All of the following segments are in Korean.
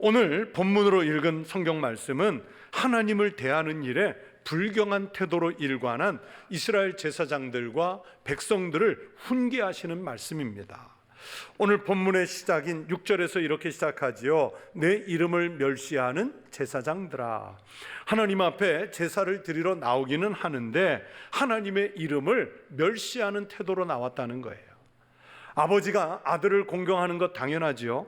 오늘 본문으로 읽은 성경 말씀은 하나님을 대하는 일에 불경한 태도로 일관한 이스라엘 제사장들과 백성들을 훈계하시는 말씀입니다. 오늘 본문의 시작인 6절에서 이렇게 시작하지요. 내 이름을 멸시하는 제사장들아. 하나님 앞에 제사를 드리러 나오기는 하는데 하나님의 이름을 멸시하는 태도로 나왔다는 거예요. 아버지가 아들을 공경하는 것 당연하지요.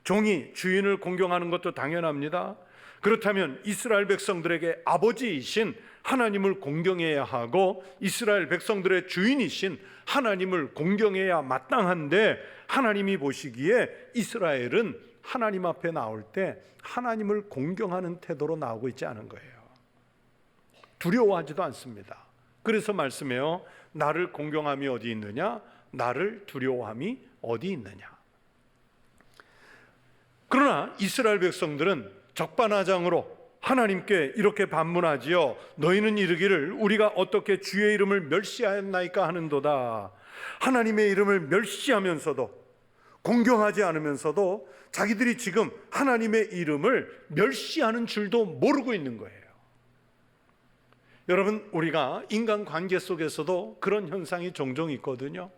종이 주인을 공경하는 것도 당연합니다. 그렇다면 이스라엘 백성들에게 아버지이신 하나님을 공경해야 하고 이스라엘 백성들의 주인이신 하나님을 공경해야 마땅한데, 하나님이 보시기에 이스라엘은 하나님 앞에 나올 때 하나님을 공경하는 태도로 나오고 있지 않은 거예요. 두려워하지도 않습니다. 그래서 말씀해요. 나를 공경함이 어디 있느냐? 나를 두려워함이 어디 있느냐? 그러나 이스라엘 백성들은 적반하장으로 하나님께 이렇게 반문하지요. 너희는 이르기를 우리가 어떻게 주의 이름을 멸시하였나이까 하는도다. 하나님의 이름을 멸시하면서도, 공경하지 않으면서도 자기들이 지금 하나님의 이름을 멸시하는 줄도 모르고 있는 거예요. 여러분, 우리가 인간관계 속에서도 그런 현상이 종종 있거든요.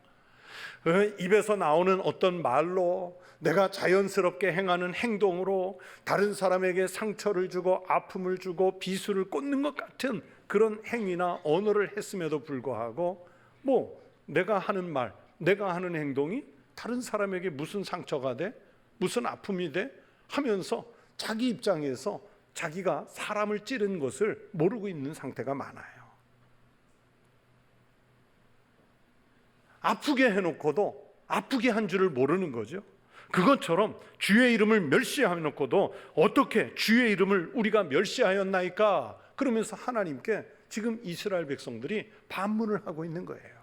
입에서 나오는 어떤 말로, 내가 자연스럽게 행하는 행동으로 다른 사람에게 상처를 주고 아픔을 주고 비수를 꽂는 것 같은 그런 행위나 언어를 했음에도 불구하고 내가 하는 말, 내가 하는 행동이 다른 사람에게 무슨 상처가 돼? 무슨 아픔이 돼? 하면서 자기 입장에서 자기가 사람을 찌른 것을 모르고 있는 상태가 많아요. 아프게 해놓고도 아프게 한 줄을 모르는 거죠. 그것처럼 주의 이름을 멸시해놓고도 어떻게 주의 이름을 우리가 멸시하였나이까? 그러면서 하나님께 지금 이스라엘 백성들이 반문을 하고 있는 거예요.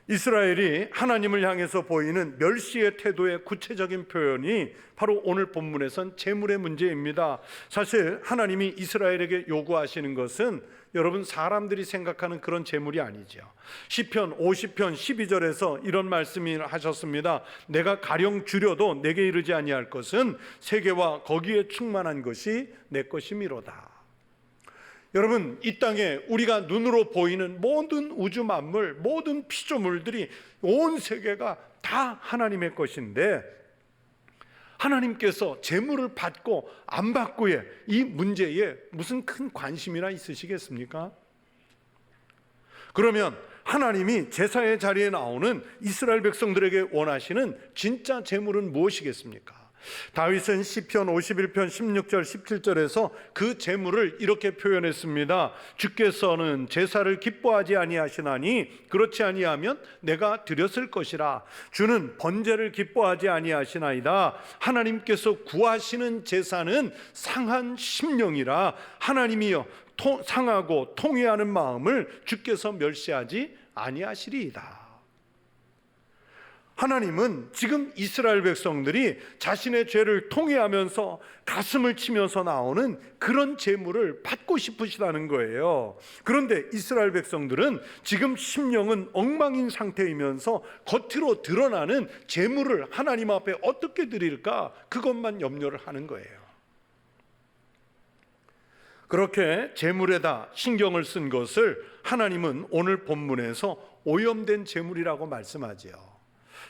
이스라엘이 하나님을 향해서 보이는 멸시의 태도의 구체적인 표현이 바로 오늘 본문에선 재물의 문제입니다. 사실 하나님이 이스라엘에게 요구하시는 것은 여러분, 사람들이 생각하는 그런 재물이 아니죠. 시편 50편 12절에서 이런 말씀을 하셨습니다. 내가 가령 줄여도 내게 이르지 아니할 것은 세계와 거기에 충만한 것이 내 것이미로다. 여러분, 이 땅에 우리가 눈으로 보이는 모든 우주 만물, 모든 피조물들이, 온 세계가 다 하나님의 것인데 하나님께서 재물을 받고 안 받고의 이 문제에 무슨 큰 관심이나 있으시겠습니까? 그러면 하나님이 제사의 자리에 나오는 이스라엘 백성들에게 원하시는 진짜 재물은 무엇이겠습니까? 다윗은 시편 51편 16절 17절에서 그 재물을 이렇게 표현했습니다. 주께서는 제사를 기뻐하지 아니하시나니 그렇지 아니하면 내가 드렸을 것이라. 주는 번제를 기뻐하지 아니하시나이다. 하나님께서 구하시는 제사는 상한 심령이라. 하나님이여 상하고 통회하는 마음을 주께서 멸시하지 아니하시리이다. 하나님은 지금 이스라엘 백성들이 자신의 죄를 통회하면서 가슴을 치면서 나오는 그런 제물을 받고 싶으시다는 거예요. 그런데 이스라엘 백성들은 지금 심령은 엉망인 상태이면서 겉으로 드러나는 제물을 하나님 앞에 어떻게 드릴까, 그것만 염려를 하는 거예요. 그렇게 제물에다 신경을 쓴 것을 하나님은 오늘 본문에서 오염된 제물이라고 말씀하지요.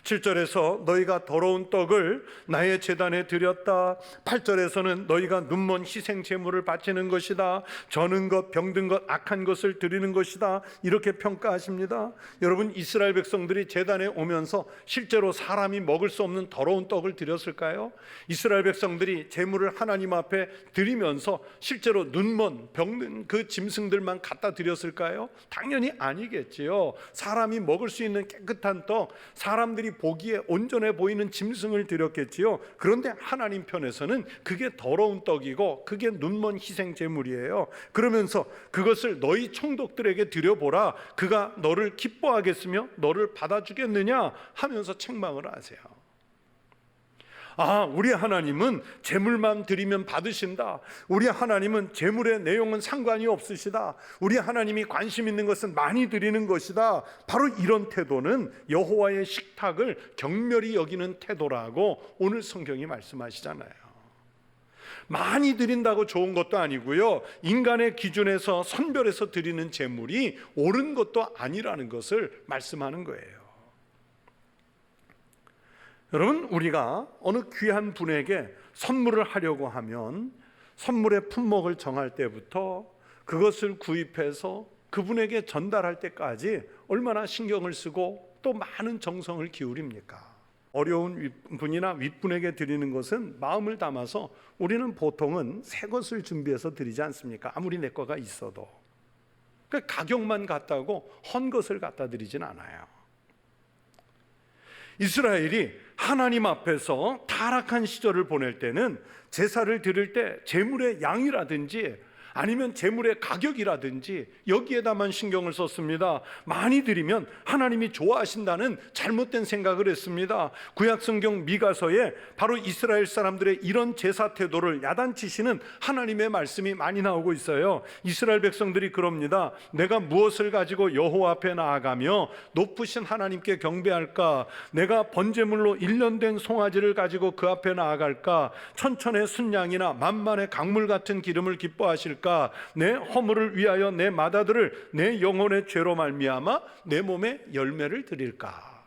7절에서 너희가 더러운 떡을 나의 제단에 드렸다. 8절에서는 너희가 눈먼 희생 제물을 바치는 것이다. 저는 것, 병든 것, 악한 것을 드리는 것이다. 이렇게 평가하십니다. 여러분, 이스라엘 백성들이 제단에 오면서 실제로 사람이 먹을 수 없는 더러운 떡을 드렸을까요? 이스라엘 백성들이 제물을 하나님 앞에 드리면서 실제로 눈먼, 병든 그 짐승들만 갖다 드렸을까요? 당연히 아니겠지요. 사람이 먹을 수 있는 깨끗한 떡, 사람들이 보기에 온전해 보이는 짐승을 드렸겠지요. 그런데 하나님 편에서는 그게 더러운 떡이고 그게 눈먼 희생 제물이에요. 그러면서 그것을 너희 총독들에게 드려보라. 그가 너를 기뻐하겠으며 너를 받아주겠느냐 하면서 책망을 하세요. 우리 하나님은 제물만 드리면 받으신다. 우리 하나님은 제물의 내용은 상관이 없으시다. 우리 하나님이 관심 있는 것은 많이 드리는 것이다. 바로 이런 태도는 여호와의 식탁을 경멸히 여기는 태도라고 오늘 성경이 말씀하시잖아요. 많이 드린다고 좋은 것도 아니고요, 인간의 기준에서 선별해서 드리는 제물이 옳은 것도 아니라는 것을 말씀하는 거예요. 여러분, 우리가 어느 귀한 분에게 선물을 하려고 하면 선물의 품목을 정할 때부터 그것을 구입해서 그분에게 전달할 때까지 얼마나 신경을 쓰고 또 많은 정성을 기울입니까? 어려운 분이나 윗분에게 드리는 것은 마음을 담아서 우리는 보통은 새 것을 준비해서 드리지 않습니까? 아무리 내 거가 있어도. 그러니까 가격만 같다고 헌 것을 갖다 드리진 않아요. 이스라엘이 하나님 앞에서 타락한 시절을 보낼 때는 제사를 드릴 때 제물의 양이라든지 아니면 제물의 가격이라든지 여기에다만 신경을 썼습니다. 많이 드리면 하나님이 좋아하신다는 잘못된 생각을 했습니다. 구약성경 미가서에 바로 이스라엘 사람들의 이런 제사 태도를 야단치시는 하나님의 말씀이 많이 나오고 있어요. 이스라엘 백성들이 그럽니다. 내가 무엇을 가지고 여호와 앞에 나아가며 높으신 하나님께 경배할까? 내가 번제물로 1년 된 송아지를 가지고 그 앞에 나아갈까? 천천의 순양이나 만만의 강물 같은 기름을 기뻐하실까? 내 허물을 위하여 내 마다들을 내 영혼의 죄로 말미암아 내 몸에 열매를 드릴까?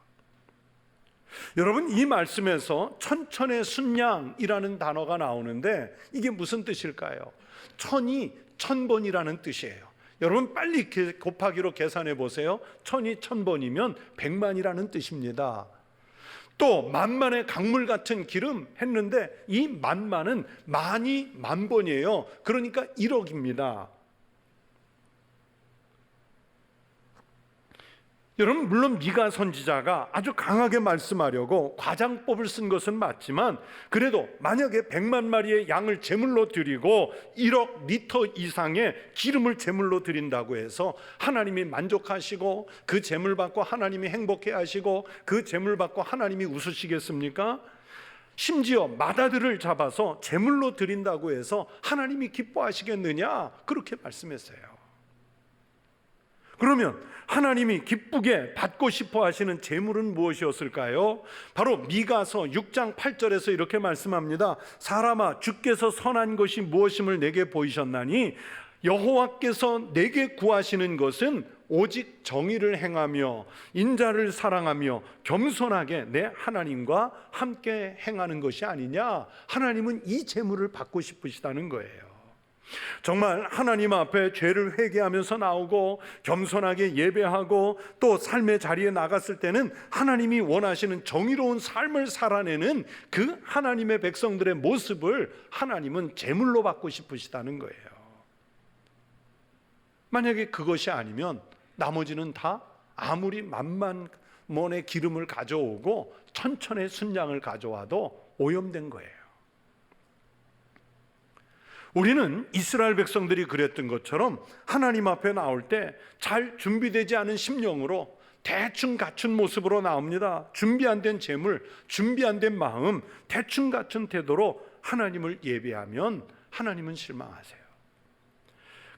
여러분, 이 말씀에서 천천의 순양이라는 단어가 나오는데 이게 무슨 뜻일까요? 천이 천번이라는 뜻이에요. 여러분, 빨리 곱하기로 계산해 보세요. 천이 천번이면 100만이라는 뜻입니다. 또 만만의 강물 같은 기름 했는데 이 만만은 만이 만번이에요. 그러니까 1억입니다. 여러분, 물론 미가 선지자가 아주 강하게 말씀하려고 과장법을 쓴 것은 맞지만 그래도 만약에 100만 마리의 양을 제물로 드리고 1억 리터 이상의 기름을 제물로 드린다고 해서 하나님이 만족하시고 그 제물 받고 하나님이 행복해 하시고 그 제물 받고 하나님이 웃으시겠습니까? 심지어 마다들을 잡아서 제물로 드린다고 해서 하나님이 기뻐하시겠느냐? 그렇게 말씀했어요. 그러면 하나님이 기쁘게 받고 싶어 하시는 제물은 무엇이었을까요? 바로 미가서 6장 8절에서 이렇게 말씀합니다. 사람아, 주께서 선한 것이 무엇임을 내게 보이셨나니 여호와께서 내게 구하시는 것은 오직 정의를 행하며 인자를 사랑하며 겸손하게 내 하나님과 함께 행하는 것이 아니냐. 하나님은 이 제물을 받고 싶으시다는 거예요. 정말 하나님 앞에 죄를 회개하면서 나오고 겸손하게 예배하고 또 삶의 자리에 나갔을 때는 하나님이 원하시는 정의로운 삶을 살아내는 그 하나님의 백성들의 모습을 하나님은 제물로 받고 싶으시다는 거예요. 만약에 그것이 아니면 나머지는 다 아무리 만만의 기름을 가져오고 천천의 순양을 가져와도 오염된 거예요. 우리는 이스라엘 백성들이 그랬던 것처럼 하나님 앞에 나올 때 잘 준비되지 않은 심령으로 대충 갖춘 모습으로 나옵니다. 준비 안 된 재물, 준비 안 된 마음, 대충 갖춘 태도로 하나님을 예배하면 하나님은 실망하세요.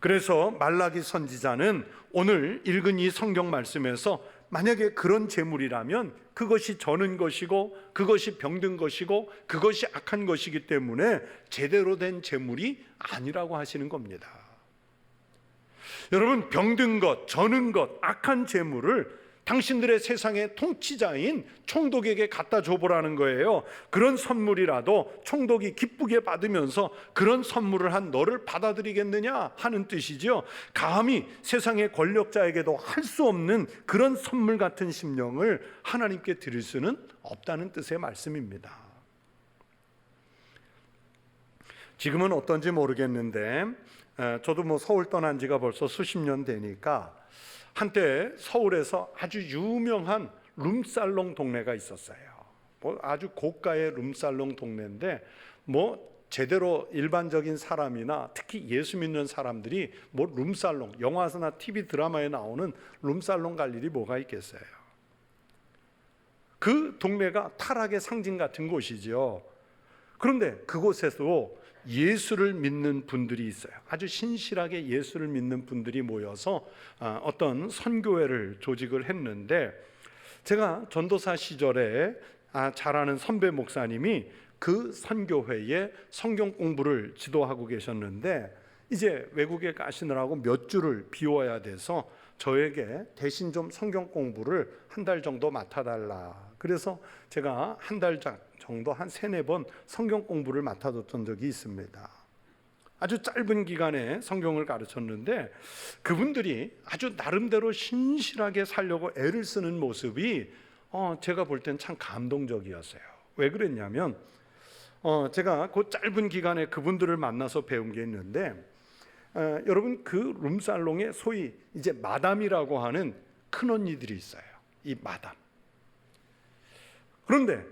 그래서 말라기 선지자는 오늘 읽은 이 성경 말씀에서 만약에 그런 재물이라면 그것이 저는 것이고 그것이 병든 것이고 그것이 악한 것이기 때문에 제대로 된 재물이 아니라고 하시는 겁니다. 여러분, 병든 것, 저는 것, 악한 재물을 당신들의 세상의 통치자인 총독에게 갖다 줘보라는 거예요. 그런 선물이라도 총독이 기쁘게 받으면서 그런 선물을 한 너를 받아들이겠느냐 하는 뜻이죠. 감히 세상의 권력자에게도 할 수 없는 그런 선물 같은 심령을 하나님께 드릴 수는 없다는 뜻의 말씀입니다. 지금은 어떤지 모르겠는데 저도 서울 떠난 지가 벌써 수십 년 되니까 한때 서울에서 아주 유명한 룸살롱 동네가 있었어요. 아주 고가의 룸살롱 동네인데 제대로 일반적인 사람이나 특히 예수 믿는 사람들이 룸살롱, 영화나 TV 드라마에 나오는 룸살롱 갈 일이 뭐가 있겠어요. 그 동네가 타락의 상징 같은 곳이죠. 그런데 그곳에도 예수를 믿는 분들이 있어요. 아주 신실하게 예수를 믿는 분들이 모여서 어떤 선교회를 조직을 했는데, 제가 전도사 시절에 잘 아는 선배 목사님이 그 선교회에 성경 공부를 지도하고 계셨는데, 이제 외국에 가시느라고 몇 주를 비워야 돼서 저에게 대신 좀 성경 공부를 한 달 정도 맡아달라. 그래서 제가 한 달 정도 한 3-4번 성경 공부를 맡아뒀던 적이 있습니다. 아주 짧은 기간에 성경을 가르쳤는데, 그분들이 아주 나름대로 신실하게 살려고 애를 쓰는 모습이 제가 볼 땐 참 감동적이었어요. 왜 그랬냐면, 제가 그 짧은 기간에 그분들을 만나서 배운 게 있는데, 여러분, 그 룸살롱에 소위 이제 마담이라고 하는 큰 언니들이 있어요. 이 마담. 그런데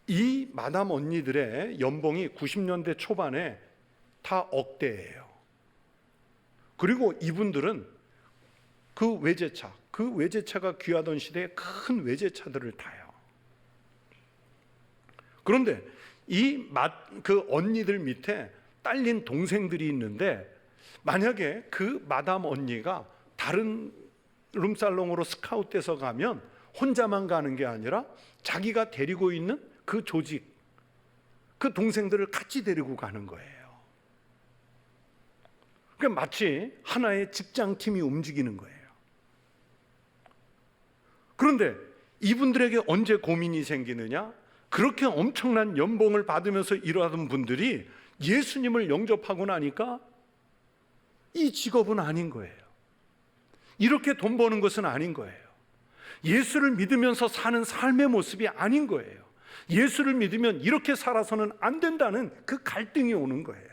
이 마담 언니들의 연봉이 90년대 초반에 다 억대예요. 그리고 이분들은 그 외제차가 귀하던 시대에 큰 외제차들을 타요. 그런데 그 언니들 밑에 딸린 동생들이 있는데, 만약에 그 마담 언니가 다른 룸살롱으로 스카웃돼서 가면 혼자만 가는 게 아니라 자기가 데리고 있는 그 조직, 그 동생들을 같이 데리고 가는 거예요. 그러니까 마치 하나의 직장팀이 움직이는 거예요. 그런데 이분들에게 언제 고민이 생기느냐? 그렇게 엄청난 연봉을 받으면서 일하던 분들이 예수님을 영접하고 나니까 이 직업은 아닌 거예요. 이렇게 돈 버는 것은 아닌 거예요. 예수를 믿으면서 사는 삶의 모습이 아닌 거예요. 예수를 믿으면 이렇게 살아서는 안 된다는 그 갈등이 오는 거예요.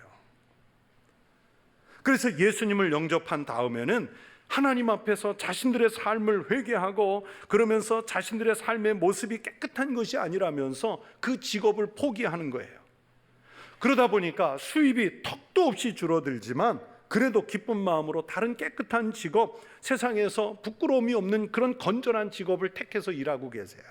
그래서 예수님을 영접한 다음에는 하나님 앞에서 자신들의 삶을 회개하고, 그러면서 자신들의 삶의 모습이 깨끗한 것이 아니라면서 그 직업을 포기하는 거예요. 그러다 보니까 수입이 턱도 없이 줄어들지만 그래도 기쁜 마음으로 다른 깨끗한 직업, 세상에서 부끄러움이 없는 그런 건전한 직업을 택해서 일하고 계세요.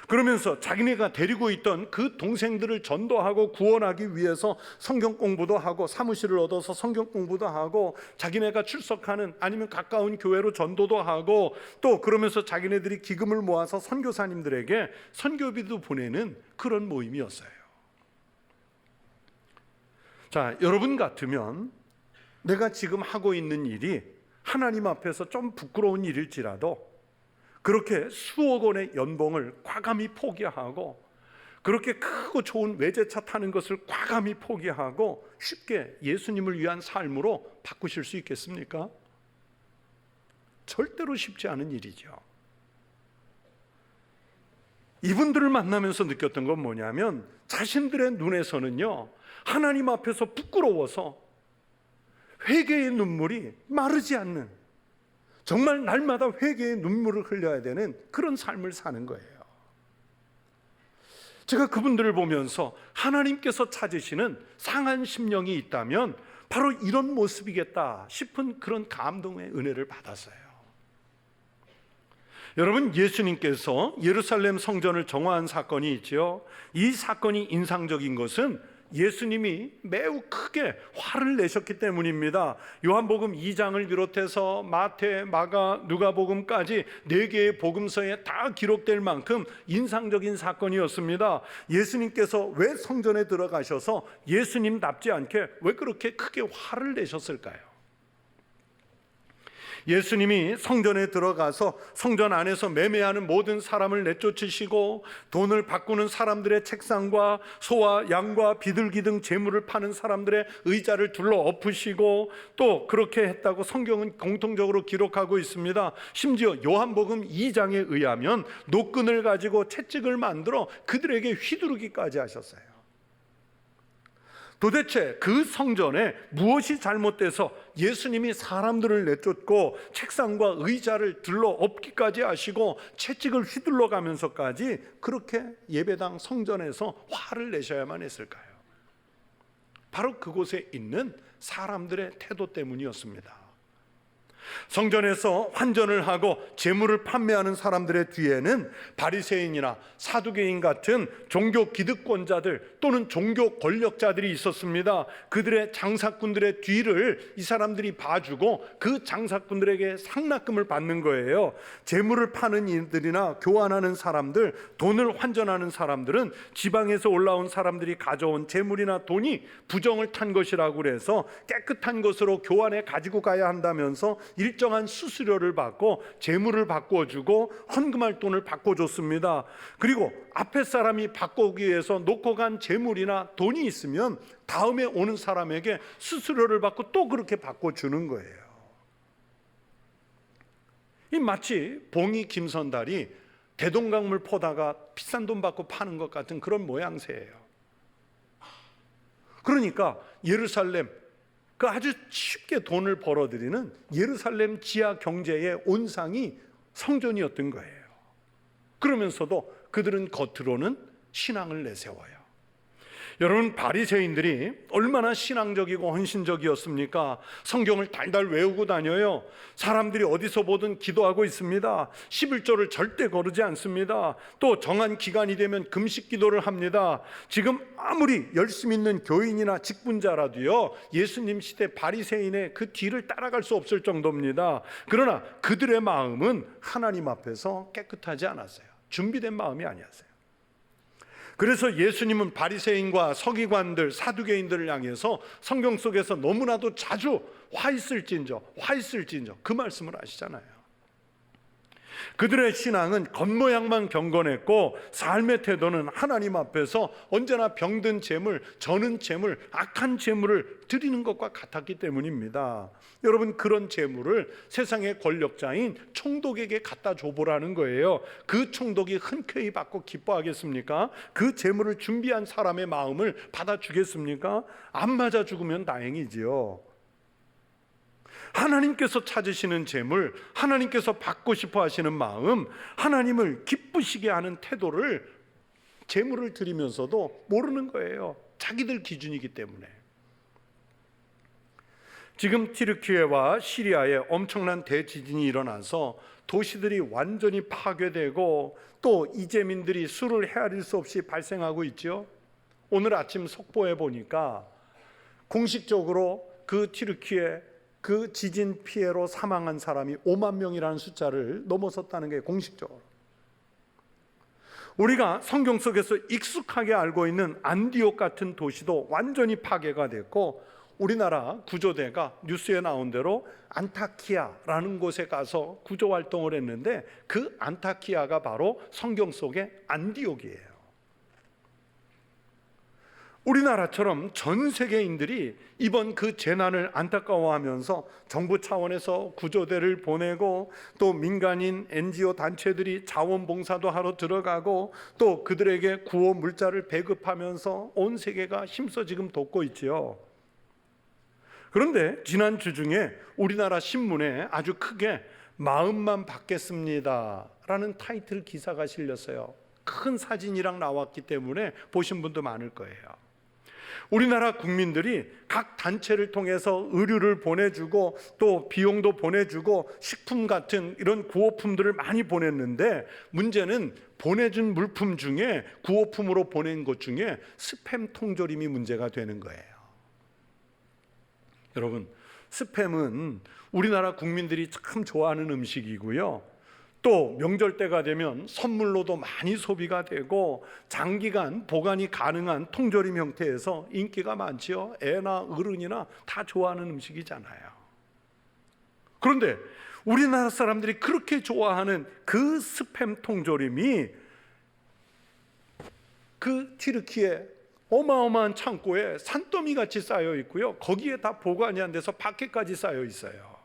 그러면서 자기네가 데리고 있던 그 동생들을 전도하고 구원하기 위해서 성경 공부도 하고, 사무실을 얻어서 성경 공부도 하고, 자기네가 출석하는 아니면 가까운 교회로 전도도 하고, 또 그러면서 자기네들이 기금을 모아서 선교사님들에게 선교비도 보내는 그런 모임이었어요. 자, 여러분 같으면 내가 지금 하고 있는 일이 하나님 앞에서 좀 부끄러운 일일지라도 그렇게 수억 원의 연봉을 과감히 포기하고, 그렇게 크고 좋은 외제차 타는 것을 과감히 포기하고 쉽게 예수님을 위한 삶으로 바꾸실 수 있겠습니까? 절대로 쉽지 않은 일이죠. 이분들을 만나면서 느꼈던 건 뭐냐면, 자신들의 눈에서는요, 하나님 앞에서 부끄러워서 회개의 눈물이 마르지 않는, 정말 날마다 회개의 눈물을 흘려야 되는 그런 삶을 사는 거예요. 제가 그분들을 보면서 하나님께서 찾으시는 상한 심령이 있다면 바로 이런 모습이겠다 싶은 그런 감동의 은혜를 받았어요. 여러분, 예수님께서 예루살렘 성전을 정화한 사건이 있죠. 이 사건이 인상적인 것은 예수님이 매우 크게 화를 내셨기 때문입니다. 요한복음 2장을 비롯해서 마태, 마가, 누가복음까지 4개의 복음서에 다 기록될 만큼 인상적인 사건이었습니다. 예수님께서 왜 성전에 들어가셔서 예수님답지 않게 왜 그렇게 크게 화를 내셨을까요? 예수님이 성전에 들어가서 성전 안에서 매매하는 모든 사람을 내쫓으시고, 돈을 바꾸는 사람들의 책상과 소와 양과 비둘기 등 재물을 파는 사람들의 의자를 둘러 엎으시고, 또 그렇게 했다고 성경은 공통적으로 기록하고 있습니다. 심지어 요한복음 2장에 의하면 노끈을 가지고 채찍을 만들어 그들에게 휘두르기까지 하셨어요. 도대체 그 성전에 무엇이 잘못돼서 예수님이 사람들을 내쫓고 책상과 의자를 들러 엎기까지 하시고 채찍을 휘둘러 가면서까지 그렇게 예배당 성전에서 화를 내셔야만 했을까요? 바로 그곳에 있는 사람들의 태도 때문이었습니다. 성전에서 환전을 하고 재물을 판매하는 사람들의 뒤에는 바리새인이나 사두개인 같은 종교 기득권자들 또는 종교 권력자들이 있었습니다. 그들의 장사꾼들의 뒤를 이 사람들이 봐주고 그 장사꾼들에게 상납금을 받는 거예요. 재물을 파는 이들이나 교환하는 사람들, 돈을 환전하는 사람들은 지방에서 올라온 사람들이 가져온 재물이나 돈이 부정을 탄 것이라고 그래서 깨끗한 것으로 교환해 가지고 가야 한다면서 일정한 수수료를 받고 재물을 바꿔주고 헌금할 돈을 바꿔줬습니다. 그리고 앞에 사람이 바꾸기 위해서 놓고 간 재물이나 돈이 있으면 다음에 오는 사람에게 수수료를 받고 또 그렇게 바꿔주는 거예요. 이 마치 봉이 김선달이 대동강물 퍼다가 비싼 돈 받고 파는 것 같은 그런 모양새예요. 그러니까 예루살렘, 그 아주 쉽게 돈을 벌어들이는 예루살렘 지하 경제의 온상이 성전이었던 거예요. 그러면서도 그들은 겉으로는 신앙을 내세워요. 여러분, 바리새인들이 얼마나 신앙적이고 헌신적이었습니까? 성경을 달달 외우고 다녀요. 사람들이 어디서 보든 기도하고 있습니다. 11조를 절대 거르지 않습니다. 또 정한 기간이 되면 금식 기도를 합니다. 지금 아무리 열심 있는 교인이나 직분자라도요, 예수님 시대 바리새인의 그 뒤를 따라갈 수 없을 정도입니다. 그러나 그들의 마음은 하나님 앞에서 깨끗하지 않았어요. 준비된 마음이 아니었어요. 그래서 예수님은 바리새인과 서기관들, 사두개인들을 향해서 성경 속에서 너무나도 자주 화 있을진저 그 말씀을 하시잖아요. 그들의 신앙은 겉모양만 경건했고 삶의 태도는 하나님 앞에서 언제나 병든 재물, 저는 재물, 악한 재물을 드리는 것과 같았기 때문입니다. 여러분, 그런 재물을 세상의 권력자인 총독에게 갖다 줘보라는 거예요. 그 총독이 흔쾌히 받고 기뻐하겠습니까? 그 재물을 준비한 사람의 마음을 받아주겠습니까? 안 맞아 죽으면 다행이지요. 하나님께서 찾으시는 재물, 하나님께서 받고 싶어 하시는 마음, 하나님을 기쁘시게 하는 태도를 재물을 드리면서도 모르는 거예요. 자기들 기준이기 때문에. 지금 튀르키예와 시리아에 엄청난 대지진이 일어나서 도시들이 완전히 파괴되고 또 이재민들이 수를 헤아릴 수 없이 발생하고 있죠. 오늘 아침 속보에 보니까 공식적으로 그 튀르키예 그 지진 피해로 사망한 사람이 5만 명이라는 숫자를 넘어섰다는 게 공식적으로. 우리가 성경 속에서 익숙하게 알고 있는 안디옥 같은 도시도 완전히 파괴가 됐고, 우리나라 구조대가 뉴스에 나온 대로 안타키아라는 곳에 가서 구조 활동을 했는데 그 안타키아가 바로 성경 속의 안디옥이에요. 우리나라처럼 전 세계인들이 이번 그 재난을 안타까워하면서 정부 차원에서 구조대를 보내고 또 민간인 NGO 단체들이 자원봉사도 하러 들어가고 또 그들에게 구호 물자를 배급하면서 온 세계가 힘써 지금 돕고 있지요. 그런데 지난 주 중에 우리나라 신문에 아주 크게 마음만 받겠습니다 라는 타이틀 기사가 실렸어요. 큰 사진이랑 나왔기 때문에 보신 분도 많을 거예요. 우리나라 국민들이 각 단체를 통해서 의류를 보내주고 또 비용도 보내주고 식품 같은 이런 구호품들을 많이 보냈는데, 문제는 보내준 물품 중에 구호품으로 보낸 것 중에 스팸 통조림이 문제가 되는 거예요. 여러분, 스팸은 우리나라 국민들이 참 좋아하는 음식이고요. 또 명절 때가 되면 선물로도 많이 소비가 되고 장기간 보관이 가능한 통조림 형태에서 인기가 많지요. 애나 어른이나 다 좋아하는 음식이잖아요. 그런데 우리나라 사람들이 그렇게 좋아하는 그 스팸 통조림이 그 튀르키예 어마어마한 창고에 산더미 같이 쌓여 있고요. 거기에 다 보관이 안 돼서 밖에까지 쌓여 있어요.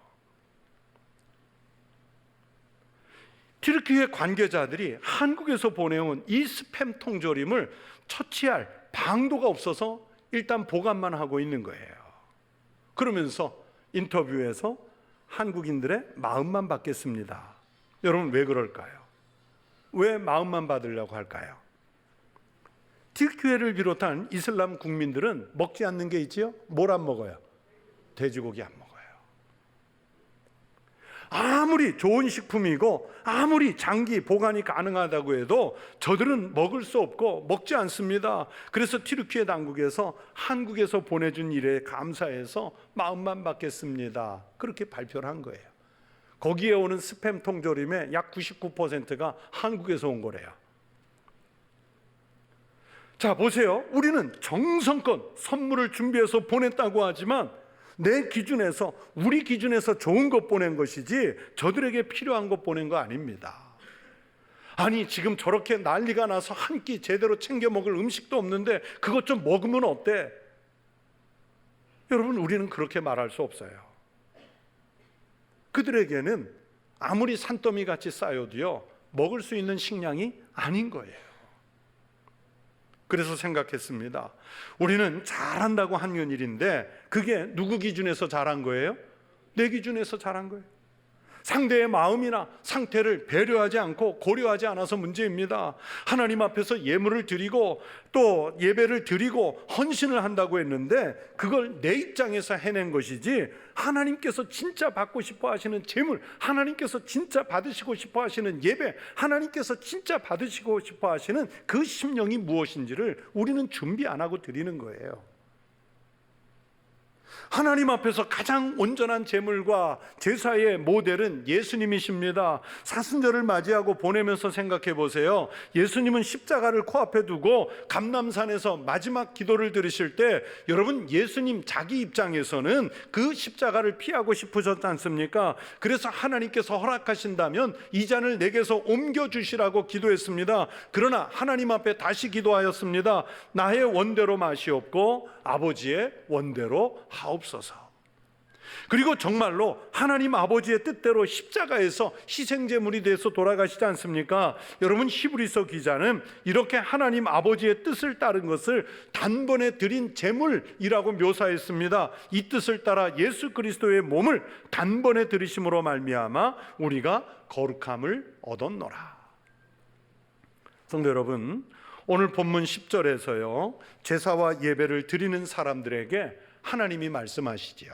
튀르키예 관계자들이 한국에서 보내온 이 스팸 통조림을 처치할 방도가 없어서 일단 보관만 하고 있는 거예요. 그러면서 인터뷰에서 한국인들의 마음만 받겠습니다. 여러분, 왜 그럴까요? 왜 마음만 받으려고 할까요? 튀르키예를 비롯한 이슬람 국민들은 먹지 않는 게 있지요? 뭘 안 먹어요? 돼지고기 안 먹어요. 아무리 좋은 식품이고 아무리 장기 보관이 가능하다고 해도 저들은 먹을 수 없고 먹지 않습니다. 그래서 튀르키예 당국에서 한국에서 보내준 일에 감사해서 마음만 받겠습니다, 그렇게 발표를 한 거예요. 거기에 오는 스팸 통조림의 약 99%가 한국에서 온 거래요. 자, 보세요. 우리는 정성껏 선물을 준비해서 보냈다고 하지만 내 기준에서, 우리 기준에서 좋은 것 보낸 것이지 저들에게 필요한 것 보낸 거 아닙니다. 아니, 지금 저렇게 난리가 나서 한 끼 제대로 챙겨 먹을 음식도 없는데 그것 좀 먹으면 어때? 여러분, 우리는 그렇게 말할 수 없어요. 그들에게는 아무리 산더미 같이 쌓여도요, 먹을 수 있는 식량이 아닌 거예요. 그래서 생각했습니다. 우리는 잘한다고 하는 일인데 그게 누구 기준에서 잘한 거예요? 내 기준에서 잘한 거예요. 상대의 마음이나 상태를 배려하지 않고 고려하지 않아서 문제입니다. 하나님 앞에서 예물을 드리고 또 예배를 드리고 헌신을 한다고 했는데 그걸 내 입장에서 해낸 것이지, 하나님께서 진짜 받고 싶어 하시는 제물, 하나님께서 진짜 받으시고 싶어 하시는 예배, 하나님께서 진짜 받으시고 싶어 하시는 그 심령이 무엇인지를 우리는 준비 안 하고 드리는 거예요. 하나님 앞에서 가장 온전한 제물과 제사의 모델은 예수님이십니다. 사순절을 맞이하고 보내면서 생각해 보세요. 예수님은 십자가를 코앞에 두고 감람산에서 마지막 기도를 들으실 때, 여러분, 예수님 자기 입장에서는 그 십자가를 피하고 싶으셨지 않습니까? 그래서 하나님께서 허락하신다면 이 잔을 내게서 옮겨주시라고 기도했습니다. 그러나 하나님 앞에 다시 기도하였습니다. 나의 원대로 마시옵고 아버지의 원대로 하옵소서. 그리고 정말로 하나님 아버지의 뜻대로 십자가에서 희생제물이 돼서 돌아가시지 않습니까? 여러분, 히브리서 기자는 이렇게 하나님 아버지의 뜻을 따른 것을 단번에 드린 제물이라고 묘사했습니다. 이 뜻을 따라 예수 그리스도의 몸을 단번에 드리심으로 말미암아 우리가 거룩함을 얻었노라. 성도 여러분, 오늘 본문 10절에서요, 제사와 예배를 드리는 사람들에게 하나님이 말씀하시지요.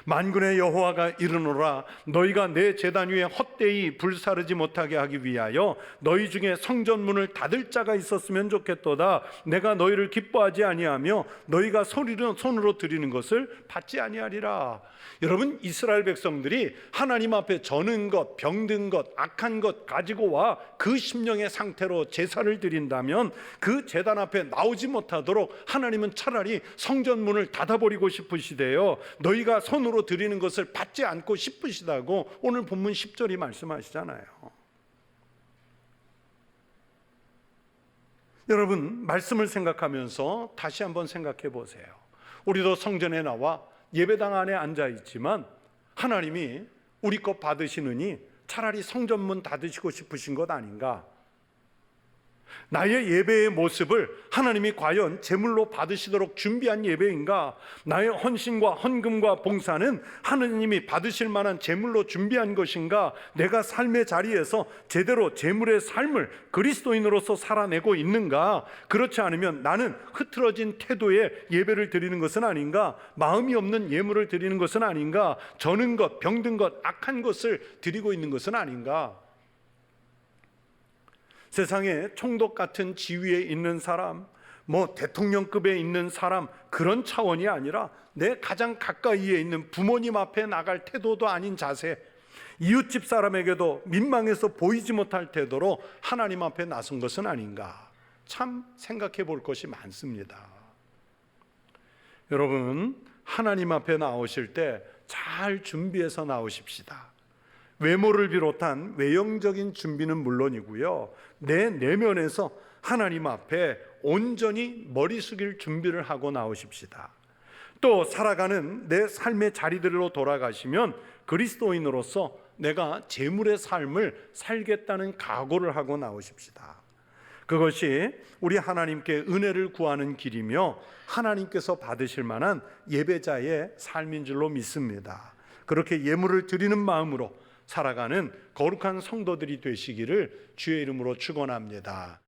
만군의 여호와가 이르노라, 너희가 내 제단 위에 헛되이 불사르지 못하게 하기 위하여 너희 중에 성전문을 닫을 자가 있었으면 좋겠도다. 내가 너희를 기뻐하지 아니하며 너희가 손으로 드리는 것을 받지 아니하리라. 여러분, 이스라엘 백성들이 하나님 앞에 저는 것, 병든 것, 악한 것 가지고 와 그 심령의 상태로 제사를 드린다면 그 제단 앞에 나오지 못하도록 하나님은 차라리 성전문을 닫아버리고 싶으시대요. 너희가 손으로 드리는 것을 받지 않고 싶으시다고 오늘 본문 10절이 말씀하시잖아요. 여러분, 말씀을 생각하면서 다시 한번 생각해 보세요. 우리도 성전에 나와 예배당 안에 앉아 있지만 하나님이 우리 것 받으시느니 차라리 성전문 닫으시고 싶으신 것 아닌가? 나의 예배의 모습을 하나님이 과연 제물로 받으시도록 준비한 예배인가? 나의 헌신과 헌금과 봉사는 하나님이 받으실 만한 제물로 준비한 것인가? 내가 삶의 자리에서 제대로 제물의 삶을 그리스도인으로서 살아내고 있는가? 그렇지 않으면 나는 흐트러진 태도의 예배를 드리는 것은 아닌가? 마음이 없는 예물을 드리는 것은 아닌가? 저는 것, 병든 것, 악한 것을 드리고 있는 것은 아닌가? 세상에 총독 같은 지위에 있는 사람, 대통령급에 있는 사람, 그런 차원이 아니라 내 가장 가까이에 있는 부모님 앞에 나갈 태도도 아닌 자세, 이웃집 사람에게도 민망해서 보이지 못할 태도로 하나님 앞에 나선 것은 아닌가? 참 생각해 볼 것이 많습니다. 여러분, 하나님 앞에 나오실 때 잘 준비해서 나오십시다. 외모를 비롯한 외형적인 준비는 물론이고요, 내 내면에서 하나님 앞에 온전히 머리 숙일 준비를 하고 나오십시다. 또 살아가는 내 삶의 자리들로 돌아가시면 그리스도인으로서 내가 제물의 삶을 살겠다는 각오를 하고 나오십시다. 그것이 우리 하나님께 은혜를 구하는 길이며 하나님께서 받으실 만한 예배자의 삶인 줄로 믿습니다. 그렇게 예물을 드리는 마음으로 살아가는 거룩한 성도들이 되시기를 주의 이름으로 축원합니다.